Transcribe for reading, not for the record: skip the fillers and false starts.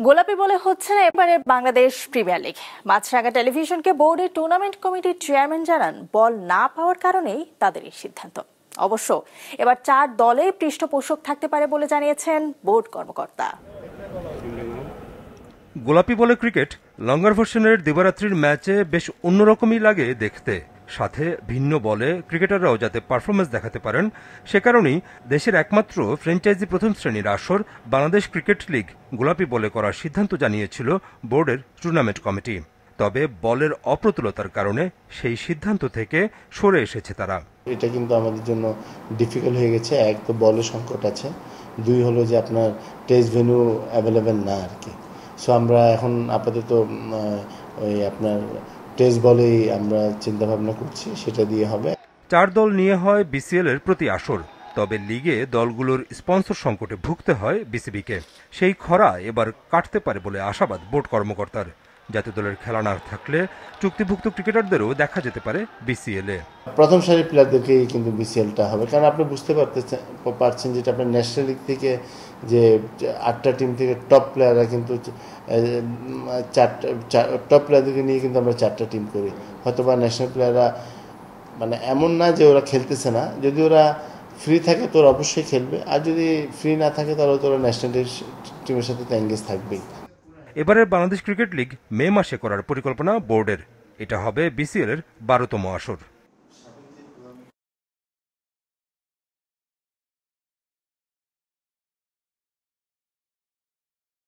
গোলাপি বলে হচ্ছে না এবারে বাংলাদেশ প্রিমিয়ার লিগ। মাছরাঙা টেলিভিশনকে বোর্ডের টুর্নামেন্ট কমিটির চেয়ারম্যান জানান, বল না পাওয়ার কারণেই তাদের এই সিদ্ধান্ত। অবশ্য এবার 4 দলে পৃষ্ঠপোষক থাকতে পারে বলে জানিয়েছেন বোর্ড কর্মকর্তা। গোলাপি বলে ক্রিকেট লঙ্গার ভার্সনের দিবারাত্রির ম্যাচে বেশ অন্যরকমই লাগে দেখতে। সাথে ভিন্ন বলে ক্রিকেটাররাও যাতে পারফরমেন্স দেখাতে পারেন, সে কারণেই দেশের একমাত্র ফ্র্যাঞ্চাইজি প্রথম শ্রেণীর আসর বাংলাদেশ ক্রিকেট লিগ গোলাপি বলে করার সিদ্ধান্ত জানিয়েছিল বোর্ডের টুর্নামেন্ট কমিটি। তবে বলের অপ্রতুলতার কারণে সেই সিদ্ধান্ত থেকে সরে এসেছে তারা। এটা কিন্তু আমাদের জন্য ডিফিকাল্ট হয়ে গেছে। এক তো বলের সংকট আছে, দুই হলো যে আপনার টেস্ট ভেন্যু অ্যাভেলেবেল না আর কি। সো আমরা এখন আপাতত ওই আপনার টেস্ট বলেই আমরা চিন্তা ভাবনা করছি, সেটা দিয়ে হবে। 4 দল নিয়ে হয় বিসিএল এর প্রতি আসর। তবে লিগে দলগুলোর স্পন্সর সংকটে ভুগতে হয় বিসিবিকে। সেই খরা এবার কাটতে পারে বলে আশাবাদ বোর্ড কর্মকর্তার। জাতীয় দলের খেলা না থাকলে চুক্তিভুক্ত ক্রিকেটারদেরও দেখা যেতে পারে বিসিএল এ। প্রথম সারির প্লেয়ারদেরকেই কিন্তু বিসিএলটা হবে, কারণ আপনি বুঝতে পারছেন যেটা আপনার ন্যাশনাল লিগ থেকে যে 8টা টিম থেকে টপ প্লেয়াররা কিন্তু টপ প্লেয়ারদেরকে নিয়ে কিন্তু আমরা 4টা টিম করি। হয়তো বা ন্যাশনাল প্লেয়াররা মানে এমন না যে ওরা খেলতেছে না, যদি ওরা ফ্রি থাকে তো ওরা অবশ্যই খেলবে, আর যদি ফ্রি না থাকে তাহলে তো ওরা ন্যাশনাল টিমের সাথে তো এঙ্গেজ থাকবেই। এবারের বাংলাদেশ ক্রিকেট লিগ মে মাসে করার পরিকল্পনা বোর্ডের। এটা হবে বিসিএল এর 12তম আসর।